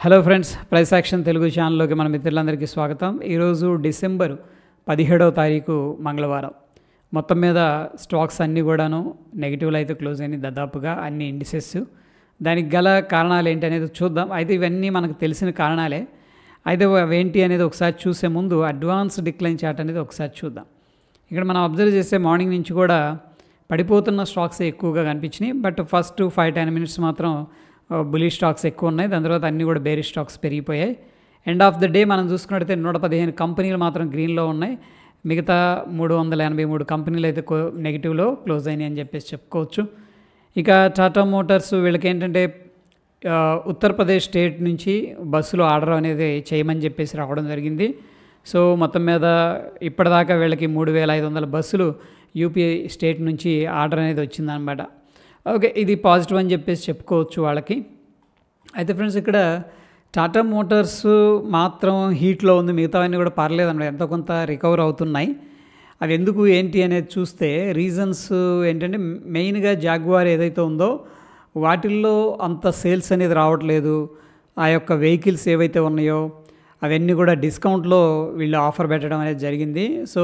Hello friends, price action Telugu ఛానల్లోకి మన మిత్రులందరికీ స్వాగతం. ఈరోజు డిసెంబర్ 17వ తారీఖు మంగళవారం. మొత్తం మీద స్టాక్స్ అన్నీ కూడాను నెగిటివ్లో అయితే క్లోజ్ అయినాయి, దాదాపుగా అన్ని ఇండిసెస్. దానికి గల కారణాలు ఏంటి అనేది చూద్దాం. అయితే ఇవన్నీ మనకు తెలిసిన కారణాలే. అయితే అవేంటి అనేది ఒకసారి చూసే ముందు అడ్వాన్స్ డిక్లైన్ చార్ట్ అనేది ఒకసారి చూద్దాం. ఇక్కడ మనం అబ్జర్వ్ చేస్తే మార్నింగ్ నుంచి కూడా పడిపోతున్న స్టాక్స్ ఎక్కువగా కనిపించినాయి. బట్ ఫస్ట్ 5-10 మినిట్స్ మాత్రం బులిష్ స్టాక్స్ ఎక్కువ ఉన్నాయి. దాని తర్వాత అన్నీ కూడా బేరిష్ స్టాక్స్ పెరిగిపోయాయి. ఎండ్ ఆఫ్ ద డే మనం చూసుకున్నట్టయితే 115 కంపెనీలు మాత్రం గ్రీన్లో ఉన్నాయి. మిగతా 383 కంపెనీలు అయితే నెగిటివ్లో క్లోజ్ అయినాయి అని చెప్పేసి చెప్పుకోవచ్చు. ఇక టాటా మోటార్స్ వీళ్ళకి ఏంటంటే ఉత్తరప్రదేశ్ స్టేట్ నుంచి బస్సులు ఆర్డర్ అనేది చేయమని చెప్పేసి రావడం జరిగింది. సో మొత్తం మీద ఇప్పటిదాకా వీళ్ళకి 3500 బస్సులు యూపీ స్టేట్ నుంచి ఆర్డర్ అనేది వచ్చిందనమాట. ఓకే, ఇది పాజిటివ్ అని చెప్పేసి చెప్పుకోవచ్చు వాళ్ళకి. అయితే ఫ్రెండ్స్, ఇక్కడ టాటా మోటార్స్ మాత్రం హీట్లో ఉంది, మిగతావన్నీ కూడా పర్లేదు అన్నమాట, ఎంతో కొంత రికవర్ అవుతున్నాయి. అవి ఎందుకు ఏంటి అనేది చూస్తే రీజన్స్ ఏంటంటే మెయిన్గా జాగ్వార్ ఏదైతే ఉందో వాటిల్లో అంత సేల్స్ అనేది రావట్లేదు. ఆ యొక్క వెహికల్స్ ఏవైతే ఉన్నాయో అవన్నీ కూడా డిస్కౌంట్లో వీళ్ళు ఆఫర్ పెట్టడం అనేది జరిగింది. సో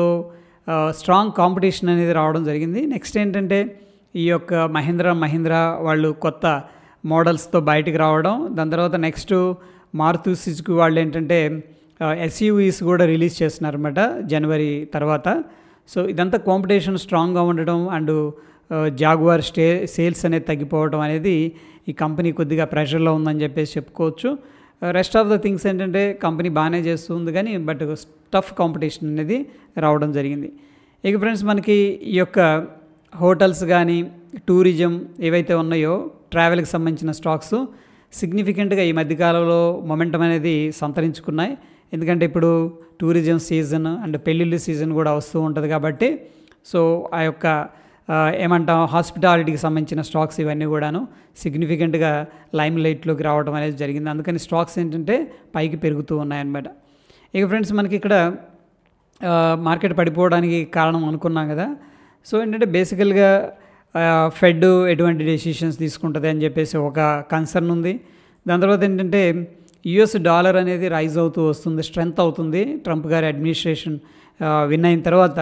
స్ట్రాంగ్ కాంపిటీషన్ అనేది రావడం జరిగింది. నెక్స్ట్ ఏంటంటే ఈ యొక్క మహీంద్రా వాళ్ళు కొత్త మోడల్స్తో బయటికి రావడం. దాని తర్వాత నెక్స్ట్ మారుతి సుజుకి వాళ్ళు ఏంటంటే ఎస్యూవీస్ కూడా రిలీజ్ చేస్తున్నారన్నమాట జనవరి తర్వాత. సో ఇదంతా కాంపిటీషన్ స్ట్రాంగ్గా ఉండడం అండ్ జాగ్వార్ సేల్స్ అనేది తగ్గిపోవడం అనేది ఈ కంపెనీ కొద్దిగా ప్రెషర్లో ఉందని చెప్పేసి చెప్పుకోవచ్చు. రెస్ట్ ఆఫ్ ద థింగ్స్ ఏంటంటే కంపెనీ బాగానే చేస్తుంది, కానీ బట్ టఫ్ కాంపిటీషన్ అనేది రావడం జరిగింది. ఇక ఫ్రెండ్స్, మనకి ఈ యొక్క హోటల్స్ కానీ టూరిజం ఏవైతే ఉన్నాయో ట్రావెల్కి సంబంధించిన స్టాక్స్ సిగ్నిఫికెంట్గా ఈ మధ్యకాలంలో మొమెంటం అనేది సంతరించుకున్నాయి. ఎందుకంటే ఇప్పుడు టూరిజం సీజన్ అండ్ పెళ్ళిళ్ళు సీజన్ కూడా వస్తూ ఉంటుంది కాబట్టి సో ఆ యొక్క ఏమంటాం హాస్పిటాలిటీకి సంబంధించిన స్టాక్స్ ఇవన్నీ కూడాను సిగ్నిఫికెంట్గా లైమ్ లైట్లోకి రావడం అనేది జరిగింది. అందుకని స్టాక్స్ ఏంటంటే పైకి పెరుగుతూ ఉన్నాయన్నమాట. ఇక ఫ్రెండ్స్, మనకి ఇక్కడ మార్కెట్ పడిపోవడానికి కారణం అనుకున్నాం కదా. సో ఏంటంటే బేసికల్గా ఫెడ్ ఎటువంటి డెసిషన్స్ తీసుకుంటుంది అని చెప్పేసి ఒక కన్సర్న్ ఉంది. దాని తర్వాత ఏంటంటే యుఎస్ డాలర్ అనేది రైజ్ అవుతూ వస్తుంది, స్ట్రెంగ్త్ అవుతుంది. ట్రంప్ గారి అడ్మినిస్ట్రేషన్ విన్ అయిన తర్వాత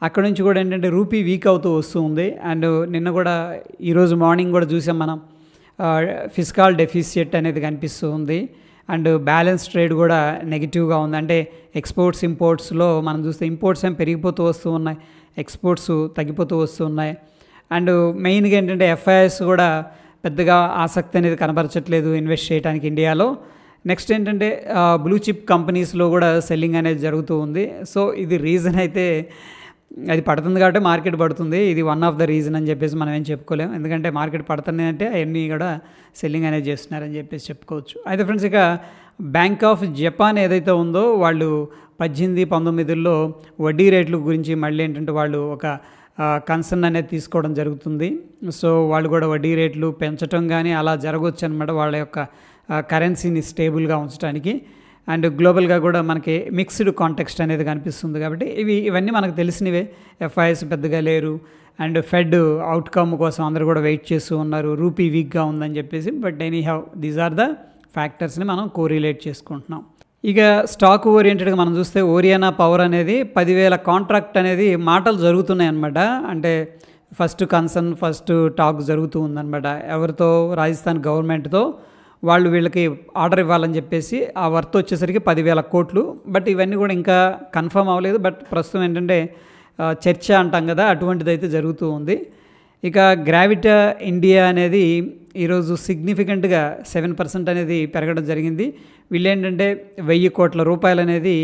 అక్కడ నుంచి కూడా ఏంటంటే రూపీ వీక్ అవుతూ వస్తూ ఉంది. అండ్ నిన్న కూడా ఈరోజు మార్నింగ్ కూడా చూసాం మనం, ఫిస్కల్ డెఫిసిట్ అనేది కనిపిస్తూ ఉంది. అండ్ బ్యాలెన్స్ ట్రేడ్ కూడా నెగిటివ్గా ఉంది. అంటే ఎక్స్పోర్ట్స్ ఇంపోర్ట్స్లో మనం చూస్తే ఇంపోర్ట్స్ ఏం పెరిగిపోతూ వస్తూ ఉన్నాయి, ఎక్స్పోర్ట్స్ తగ్గిపోతూ వస్తూ ఉన్నాయి. అండ్ మెయిన్గా ఏంటంటే ఎఫ్ఐఎస్ కూడా పెద్దగా ఆసక్తి అనేది కనబరచట్లేదు ఇన్వెస్ట్ చేయడానికి ఇండియాలో. నెక్స్ట్ ఏంటంటే బ్లూ చిప్ కంపెనీస్లో కూడా సెల్లింగ్ అనేది జరుగుతూ ఉంది. సో ఇది రీజన్ అయితే అది పడుతుంది కాబట్టి మార్కెట్ పడుతుంది. ఇది వన్ ఆఫ్ ద రీజన్ అని చెప్పేసి మనం ఏం చెప్పుకోలేము. ఎందుకంటే మార్కెట్ పడుతుంది అంటే అవన్నీ కూడా సెల్లింగ్ అనేది చేస్తున్నారని చెప్పేసి చెప్పుకోవచ్చు. అయితే ఫ్రెండ్స్, ఇక బ్యాంక్ ఆఫ్ జపాన్ ఏదైతే ఉందో వాళ్ళు 18-19లో వడ్డీ రేట్ల గురించి మళ్ళీ ఏంటంటే వాళ్ళు ఒక కన్సర్న్ అనేది తీసుకోవడం జరుగుతుంది. సో వాళ్ళు కూడా వడ్డీ రేట్లు పెంచడం కానీ అలా జరగవచ్చు అనమాట, వాళ్ళ యొక్క కరెన్సీని స్టేబుల్గా ఉంచడానికి. అండ్ గ్లోబల్గా కూడా మనకి మిక్స్డ్ కాంటెక్స్ట్ అనేది కనిపిస్తుంది. కాబట్టి ఇవన్నీ మనకు తెలిసినవే. ఎఫ్ఐఎస్ పెద్దగా లేరు అండ్ ఫెడ్ అవుట్కమ్ కోసం అందరూ కూడా వెయిట్ చేస్తూ ఉన్నారు, రూపీ వీక్గా ఉందని చెప్పేసి. But anyhow these are the ఫ్యాక్టర్స్ని మనం కోరిలేట్ చేసుకుంటున్నాం. ఇక స్టాక్ ఓరియంటెడ్గా మనం చూస్తే ఓరియానా పవర్ అనేది 10,000 కాంట్రాక్ట్ అనేది మాటలు జరుగుతున్నాయి అన్నమాట. అంటే ఫస్ట్ టాక్ జరుగుతూ ఉందన్నమాట. ఎవరితో? రాజస్థాన్ గవర్నమెంట్తో. వాళ్ళు వీళ్ళకి ఆర్డర్ ఇవ్వాలని చెప్పేసి ఆ వర్త్ వచ్చేసరికి 10,000 కోట్లు. బట్ ఇవన్నీ కూడా ఇంకా కన్ఫర్మ్ అవ్వలేదు. బట్ ప్రస్తుతం ఏంటంటే చర్చ అంటాం కదా, అటువంటిది అయితే జరుగుతూ ఉంది. ఇక గ్రావిటా ఇండియా అనేది ఈరోజు సిగ్నిఫికెంట్గా 7% అనేది పెరగడం జరిగింది. వీళ్ళేంటంటే 1,000 కోట్ల రూపాయలు అనేది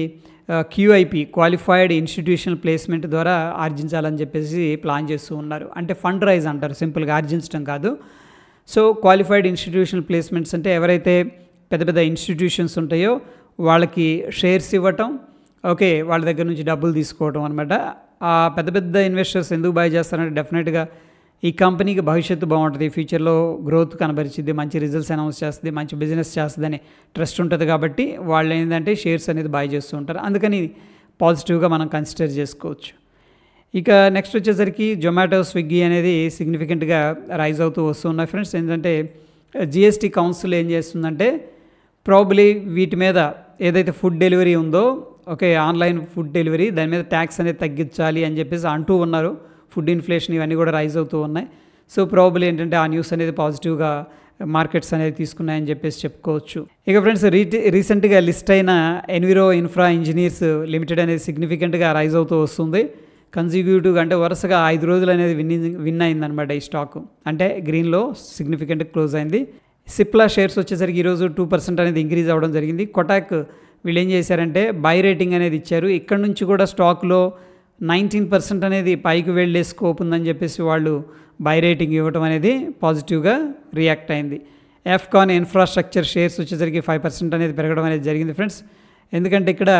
క్యూఐపి క్వాలిఫైడ్ ఇన్స్టిట్యూషనల్ ప్లేస్మెంట్ ద్వారా ఆర్జించాలని చెప్పేసి ప్లాన్ చేస్తూ ఉన్నారు. అంటే ఫండ్ రైజ్ అంటారు, సింపుల్గా ఆర్జించడం కాదు. సో క్వాలిఫైడ్ ఇన్స్టిట్యూషనల్ ప్లేస్మెంట్స్ అంటే ఎవరైతే పెద్ద పెద్ద ఇన్స్టిట్యూషన్స్ ఉంటాయో వాళ్ళకి షేర్స్ ఇవ్వటం, ఓకే, వాళ్ళ దగ్గర నుంచి డబ్బులు తీసుకోవడం అనమాట. ఆ పెద్ద పెద్ద ఇన్వెస్టర్స్ ఎందుకు బై చేస్తారంటే డెఫినెట్గా ఈ కంపెనీకి భవిష్యత్తు బాగుంటుంది, ఫ్యూచర్లో గ్రోత్ కనబరిచిద్ది, మంచి రిజల్ట్స్ అనౌన్స్ చేస్తుంది, మంచి బిజినెస్ చేస్తుందని ట్రస్ట్ ఉంటుంది. కాబట్టి వాళ్ళు ఏంటంటే షేర్స్ అనేది బై చేస్తూ ఉంటారు. అందుకని పాజిటివ్గా మనం కన్సిడర్ చేసుకోవచ్చు. ఇక నెక్స్ట్ వచ్చేసరికి జొమాటో, స్విగ్గీ అనేది సిగ్నిఫికెంట్గా రైజ్ అవుతూ వస్తున్నాయి ఫ్రెండ్స్. ఏంటంటే జిఎస్టీ కౌన్సిల్ ఏం చేస్తుందంటే ప్రాబబ్లీ వీటి మీద ఏదైతే ఫుడ్ డెలివరీ ఉందో, ఓకే, ఆన్లైన్ ఫుడ్ డెలివరీ, దాని మీద ట్యాక్స్ అనేది తగ్గించాలి అని చెప్పేసి అంటూ ఉన్నారు. ఫుడ్ ఇన్ఫ్లేషన్ ఇవన్నీ కూడా రైజ్ అవుతూ ఉన్నాయి. సో ప్రాబబ్లీ ఏంటంటే ఆ న్యూస్ అనేది పాజిటివ్గా మార్కెట్స్ అనేది తీసుకున్నాయని చెప్పేసి చెప్పుకోవచ్చు. ఇక ఫ్రెండ్స్, రీసెంట్గా లిస్ట్ అయిన ఎన్విరో ఇన్ఫ్రా ఇంజనీర్స్ లిమిటెడ్ అనేది సిగ్నిఫికెంట్గా రైజ్ అవుతూ వస్తుంది. కన్సిక్యూటివ్గా అంటే వరుసగా 5 రోజులు అనేది విన్ అయిందనమాట ఈ స్టాక్. అంటే గ్రీన్లో సిగ్నిఫికెంట్గా క్లోజ్ అయింది. సిప్లా షేర్స్ వచ్చేసరికి ఈరోజు 2% అనేది ఇంక్రీజ్ అవ్వడం జరిగింది. కొటాక్ వీళ్ళు ఏం చేశారంటే బై రేటింగ్ అనేది ఇచ్చారు. ఇక్కడ నుంచి కూడా స్టాక్లో 19% అనేది పైకి వెళ్ళే స్కోప్ ఉందని చెప్పేసి వాళ్ళు బై రేటింగ్ ఇవ్వడం అనేది పాజిటివ్గా రియాక్ట్ అయింది. ఎఫ్కాన్ ఇన్ఫ్రాస్ట్రక్చర్ షేర్స్ వచ్చేసరికి 5% అనేది పెరగడం అనేది జరిగింది ఫ్రెండ్స్. ఎందుకంటే ఇక్కడ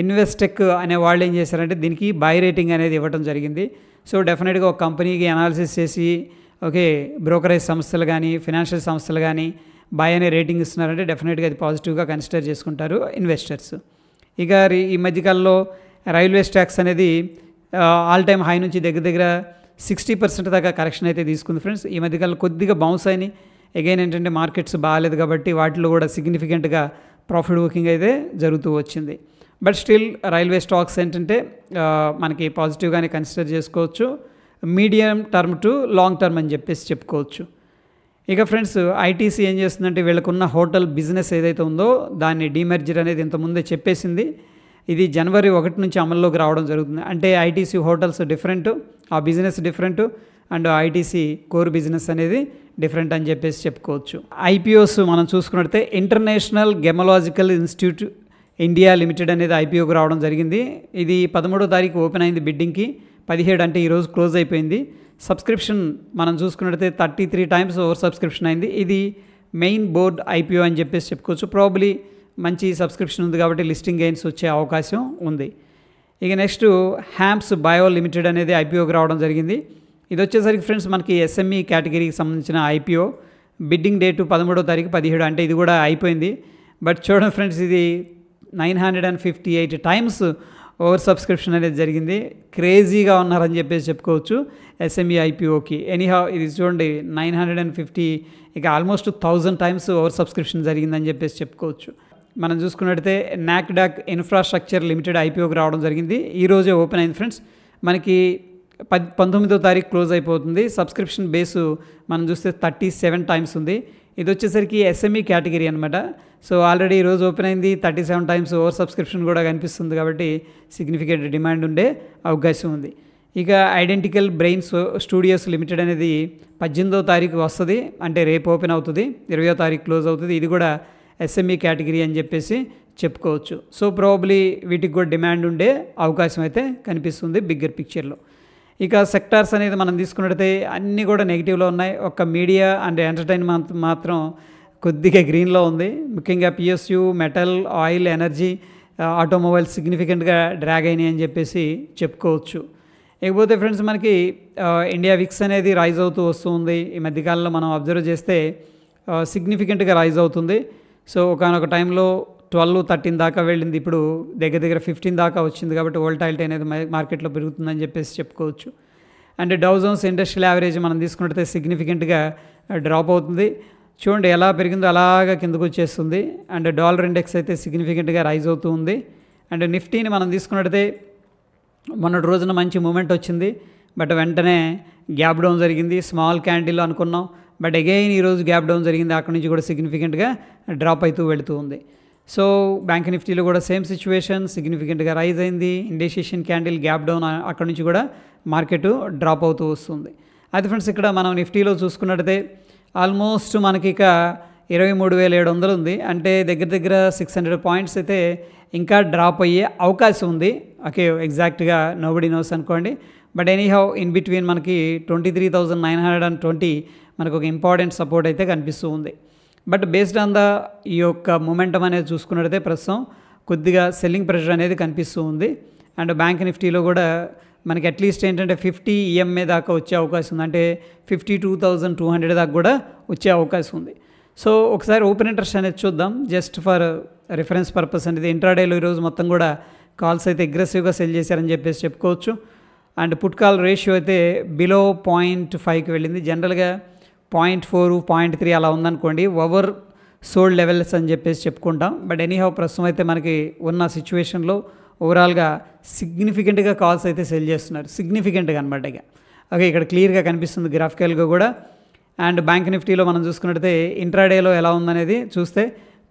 ఇన్వెస్టెక్ అనే వాళ్ళు ఏం చేశారంటే దీనికి బై రేటింగ్ అనేది ఇవ్వడం జరిగింది. సో డెఫినెట్గా ఒక కంపెనీకి అనాలిసిస్ చేసి, ఓకే, బ్రోకరేజ్ సంస్థలు కానీ ఫినాన్షియల్ సంస్థలు కానీ బై అనే రేటింగ్ ఇస్తున్నారంటే డెఫినెట్గా అది పాజిటివ్గా కన్సిడర్ చేసుకుంటారు ఇన్వెస్టర్స్. ఇక ఈ మధ్యకాలంలో రైల్వే స్టాక్స్ అనేది ఆల్ టైమ్ హై నుంచి దగ్గర 60% దాకా కరెక్షన్ అయితే తీసుకుంది ఫ్రెండ్స్. ఈ మధ్యకాలంలో కొద్దిగా బౌన్స్ అయినాయి. అగైన్ ఏంటంటే మార్కెట్స్ బాగాలేదు కాబట్టి వాటిలో కూడా సిగ్నిఫికెంట్గా ప్రాఫిట్ బుకింగ్ అయితే జరుగుతూ వచ్చింది. బట్ స్టిల్ రైల్వే స్టాక్స్ ఏంటంటే మనకి పాజిటివ్గానే కన్సిడర్ చేసుకోవచ్చు. Medium term two long term అని చెప్పేసి చెప్పుకోవచ్చు. ఇక ఫ్రెండ్స్, ఐటీసీ ఏం చేస్తుందంటే వీళ్ళకున్న హోటల్ బిజినెస్ ఏదైతే ఉందో దాన్ని డీమెర్జర్ అనేది ఇంతకుముందే చెప్పేసింది. ఇది జనవరి 1 నుంచి అమల్లోకి రావడం జరుగుతుంది. అంటే ఐటీసీ హోటల్స్ డిఫరెంట్, ఆ business different, and ITC core business అనేది డిఫరెంట్ అని చెప్పేసి చెప్పుకోవచ్చు. ఐపీఓస్ మనం చూసుకున్నట్లయితే ఇంటర్నేషనల్ గెమలాజికల్ ఇన్స్టిట్యూట్ ఇండియా లిమిటెడ్ అనేది ఐపీఓకి రావడం జరిగింది. ఇది 13వ తారీఖు ఓపెన్ అయింది బిడ్డింగ్కి. 17 అంటే ఈరోజు క్లోజ్ అయిపోయింది. సబ్స్క్రిప్షన్ మనం చూసుకున్నట్లయితే 33 times ఓవర్ సబ్స్క్రిప్షన్ అయింది. ఇది మెయిన్ బోర్డ్ ఐపీఓ అని చెప్పేసి చెప్పుకోవచ్చు. ప్రాబబ్లీ మంచి సబ్స్క్రిప్షన్ ఉంది కాబట్టి లిస్టింగ్ గెయిన్స్ వచ్చే అవకాశం ఉంది. ఇక నెక్స్ట్ హ్యాంప్స్ బయో లిమిటెడ్ అనేది ఐపీఓకి రావడం జరిగింది. ఇది వచ్చేసరికి ఫ్రెండ్స్ మనకి ఎస్ఎంఈ కేటగిరీకి సంబంధించిన ఐపీఓ. బిడ్డింగ్ డేటు 13వ తారీఖు 17 అంటే ఇది కూడా అయిపోయింది. బట్ చూడండి ఫ్రెండ్స్, ఇది 958 times ఓవర్ సబ్స్క్రిప్షన్ అనేది జరిగింది. క్రేజీగా ఉన్నారని చెప్పేసి చెప్పుకోవచ్చు ఎస్ఎంఈ ఐపీఓకి. ఎనీహౌ ఇది చూడండి 950, ఇక ఆల్మోస్ట్ 1000 times ఓవర్ సబ్స్క్రిప్షన్ జరిగిందని చెప్పేసి చెప్పుకోవచ్చు. మనం చూసుకున్నట్టయితే నాక్డాక్ ఇన్ఫ్రాస్ట్రక్చర్ లిమిటెడ్ ఐపీఓకి రావడం జరిగింది. ఈరోజే ఓపెన్ అయింది ఫ్రెండ్స్. మనకి 19వ తారీఖు క్లోజ్ అయిపోతుంది. సబ్స్క్రిప్షన్ బేసు మనం చూస్తే 37 times ఉంది. ఇది వచ్చేసరికి ఎస్ఎంఈ కేటగిరీ అనమాట. సో ఆల్రెడీ ఈరోజు ఓపెన్ అయింది, 37 times ఓవర్ సబ్స్క్రిప్షన్ కూడా కనిపిస్తుంది కాబట్టి సిగ్నిఫికెంట్ డిమాండ్ ఉండే అవకాశం ఉంది. ఇక ఐడెంటికల్ బ్రెయిన్స్ స్టూడియోస్ లిమిటెడ్ అనేది 18వ తారీఖు వస్తుంది, అంటే రేపు ఓపెన్ అవుతుంది, 20వ తారీఖు క్లోజ్ అవుతుంది. ఇది కూడా ఎస్ఎంఈ కేటగిరీ అని చెప్పేసి చెప్పుకోవచ్చు. సో ప్రాబబ్లీ వీటికి కూడా డిమాండ్ ఉండే అవకాశం అయితే కనిపిస్తుంది బిగ్గర్ పిక్చర్లో. ఇక సెక్టార్స్ అనేది మనం తీసుకున్నట్టయితే అన్నీ కూడా నెగిటివ్లో ఉన్నాయి. ఒక మీడియా అండ్ ఎంటర్టైన్మెంట్ మాత్రం కొద్దిగా గ్రీన్లో ఉంది. ముఖ్యంగా PSU, metal, oil, energy, automobiles సిగ్నిఫికెంట్గా డ్రాగ్ అయినాయి అని చెప్పేసి చెప్పుకోవచ్చు. ఇకపోతే ఫ్రెండ్స్ మనకి ఇండియా విక్స్ అనేది రైజ్ అవుతూ వస్తుంది. ఈ మధ్యకాలంలో మనం అబ్జర్వ్ చేస్తే సిగ్నిఫికెంట్గా రైజ్ అవుతుంది. సో ఒకనొక టైంలో 12-13 దాకా వెళ్ళింది, ఇప్పుడు దగ్గర 15 దాకా వచ్చింది. కాబట్టి వోల్టాలిటీ అనేది మార్కెట్లో పెరుగుతుందని చెప్పేసి చెప్పుకోవచ్చు. And Dow Jones industrial average మనం తీసుకున్నట్టయితే సిగ్నిఫికెంట్గా డ్రాప్ అవుతుంది. చూడండి ఎలా పెరిగిందో అలాగా కిందకు వచ్చేస్తుంది. అండ్ డాలర్ ఇండెక్స్ అయితే సిగ్నిఫికెంట్గా రైజ్ అవుతూ ఉంది. అండ్ నిఫ్టీని మనం తీసుకున్నట్టయితే మొన్నటి రోజున మంచి మూమెంట్ వచ్చింది, బట్ వెంటనే గ్యాప్ డౌన్ జరిగింది. స్మాల్ క్యాండిల్ అనుకున్నాం, బట్ అగైన్ ఈరోజు గ్యాప్ డౌన్ జరిగింది. అక్కడ నుంచి కూడా సిగ్నిఫికెంట్గా డ్రాప్ అవుతూ వెళుతూ ఉంది. సో బ్యాంక్ నిఫ్టీలో కూడా సేమ్ సిచ్యువేషన్, సిగ్నిఫికెంట్గా రైజ్ అయింది. ఇండికేషన్ క్యాండిల్ గ్యాప్ డౌన్, అక్కడ నుంచి కూడా మార్కెట్ డ్రాప్ అవుతూ వస్తుంది. అయితే ఫ్రెండ్స్ ఇక్కడ మనం నిఫ్టీలో చూసుకున్నట్టయితే ఆల్మోస్ట్ మనకి ఇక 23,700 ఉంది. అంటే దగ్గర 600 points అయితే ఇంకా డ్రాప్ అయ్యే అవకాశం ఉంది. ఓకే, ఎగ్జాక్ట్గా నోబడీ నోస్ అనుకోండి. బట్ ఎనీహౌ ఇన్ బిట్వీన్ మనకి 23,920 మనకు ఒక ఇంపార్టెంట్ సపోర్ట్ అయితే కనిపిస్తూ ఉంది. బట్ బేస్డ్ ఆన్ ఈ యొక్క మొమెంటం అనేది చూసుకున్నట్టయితే ప్రస్తుతం కొద్దిగా సెల్లింగ్ ప్రెషర్ అనేది కనిపిస్తూ ఉంది. అండ్ బ్యాంక్ నిఫ్టీలో కూడా మనకి అట్లీస్ట్ ఏంటంటే 50 EMA దాకా వచ్చే అవకాశం ఉంది. అంటే 52,200 దాకా కూడా వచ్చే అవకాశం ఉంది. సో ఒకసారి ఓపెన్ ఇంట్రెస్ట్ అనేది చూద్దాం, జస్ట్ ఫర్ రిఫరెన్స్ పర్పస్ అనేది. ఇంట్రాడేలో ఈరోజు మొత్తం కూడా కాల్స్ అయితే అగ్రెసివ్గా సెల్ చేశారని చెప్పేసి చెప్పుకోవచ్చు. అండ్ పుట్ కాల్ రేషియో అయితే బిలో 0.5కి వెళ్ళింది. జనరల్గా 0.4, 0.3 అలా ఉందనుకోండి. ఓవర్ సోల్డ్ లెవెల్స్ అని చెప్పేసి చెప్పుకుంటాం. బట్ ఎనీహౌ ప్రస్తుతం అయితే మనకి ఉన్న సిచ్యువేషన్లో ఓవరాల్గా సిగ్నిఫికెంట్గా కాల్స్ అయితే సెల్ చేస్తున్నారు, సిగ్నిఫికెంట్గా అనమాట. ఇక ఓకే, ఇక్కడ క్లియర్గా కనిపిస్తుంది గ్రాఫికల్గా కూడా. అండ్ బ్యాంక్ నిఫ్టీలో మనం చూసుకున్నట్టయితే ఇంట్రాడేలో ఎలా ఉందనేది చూస్తే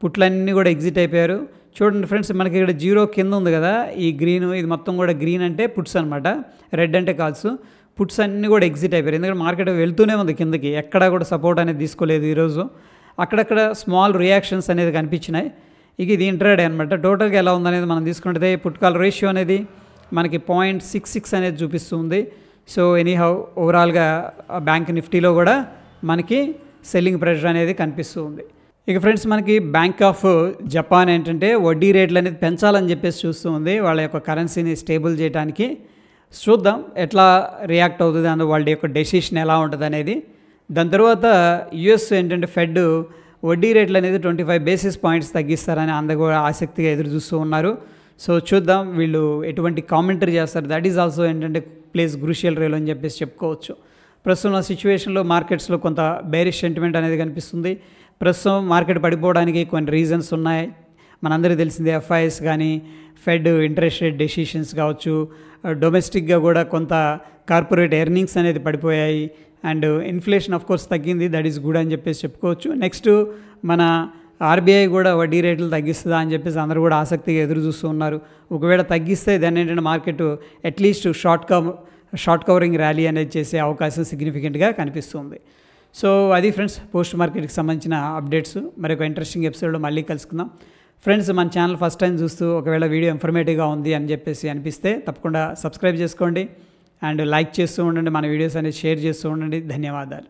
పుట్లన్నీ కూడా ఎగ్జిట్ అయిపోయారు. చూడండి ఫ్రెండ్స్, మనకి ఇక్కడ జీరో కింద ఉంది కదా ఈ గ్రీన్, ఇది మొత్తం కూడా గ్రీన్ అంటే పుట్స్ అనమాట, రెడ్ అంటే కాల్స్. పుట్స్ అన్నీ కూడా ఎగ్జిట్ అయిపోయారు, ఎందుకంటే మార్కెట్ వెళ్తూనే ఉంది కిందకి, ఎక్కడా కూడా సపోర్ట్ అనేది తీసుకోలేదు ఈరోజు. అక్కడక్కడ స్మాల్ రియాక్షన్స్ అనేది కనిపించినాయి. ఇక ఇది ఇంట్రాడే అనమాట. టోటల్గా ఎలా ఉందనేది మనం తీసుకుంటే పుట్ కాల్ రేషియో అనేది మనకి 0.66 అనేది చూపిస్తుంది. సో ఎనీహౌ ఓవరాల్గా బ్యాంక్ నిఫ్టీలో కూడా మనకి సెల్లింగ్ ప్రెషర్ అనేది కనిపిస్తూ ఉంది. ఇక ఫ్రెండ్స్, మనకి బ్యాంక్ ఆఫ్ జపాన్ ఏంటంటే వడ్డీ రేట్లు అనేది పెంచాలని చెప్పేసి చూస్తూ ఉంది, వాళ్ళ యొక్క కరెన్సీని స్టేబుల్ చేయడానికి. చూద్దాం ఎట్లా రియాక్ట్ అవుతుంది, అందులో వాళ్ళ యొక్క డెసిషన్ ఎలా ఉంటుంది అనేది. దాని తర్వాత యుఎస్ ఏంటంటే ఫెడ్ వడ్డీ రేట్లు అనేది 25 బేసిస్ పాయింట్స్ తగ్గిస్తారని అందరూ కూడా ఆసక్తిగా ఎదురు చూస్తూ ఉన్నారు. సో చూద్దాం వీళ్ళు ఎటువంటి కామెంటరీ చేస్తారు. దట్ ఈజ్ ఆల్సో ఏంటంటే ప్లేస్ క్రూషియల్ రోల్ అని చెప్పేసి చెప్పుకోవచ్చు. ప్రస్తుతం సిచ్యువేషన్లో మార్కెట్స్లో కొంత బేరిష్ సెంటిమెంట్ అనేది కనిపిస్తుంది. ప్రస్తుతం మార్కెట్ పడిపోవడానికి కొన్ని రీజన్స్ ఉన్నాయి. మనందరికీ తెలిసిందే, ఎఫ్ఐఎస్ కానీ ఫెడ్ ఇంట్రెస్ట్ రేట్ డెసిషన్స్ కావచ్చు, డొమెస్టిక్గా కూడా కొంత కార్పొరేట్ ఎర్నింగ్స్ అనేది పడిపోయాయి. అండ్ ఇన్ఫ్లేషన్ ఆఫ్ కోర్స్ తగ్గింది, దట్ ఈస్ గుడ్ అని చెప్పేసి చెప్పుకోవచ్చు. నెక్స్ట్ మన ఆర్బీఐ కూడా వడ్డీ రేట్లు తగ్గిస్తుందా అని చెప్పేసి అందరూ కూడా ఆసక్తిగా ఎదురు చూస్తూ ఉన్నారు. ఒకవేళ తగ్గిస్తే దాన్ని ఏంటంటే market at least short covering rally అనేది చేసే అవకాశం సిగ్నిఫికెంట్గా కనిపిస్తుంది. సో అది ఫ్రెండ్స్ పోస్ట్ మార్కెట్కి సంబంధించిన అప్డేట్స్. మరొక ఇంట్రెస్టింగ్ ఎపిసోడ్లో మళ్ళీ కలుసుకుందాం. ఫ్రెండ్స్, మన ఛానల్ ఫస్ట్ టైం చూస్తూ ఒకవేళ వీడియో ఇన్ఫర్మేటివ్గా ఉంది అని చెప్పేసి అనిపిస్తే తప్పకుండా సబ్స్క్రైబ్ చేసుకోండి అండ్ లైక్ చేస్తూ ఉండండి, మన వీడియోస్ అనేది షేర్ చేస్తూ ఉండండి. ధన్యవాదాలు.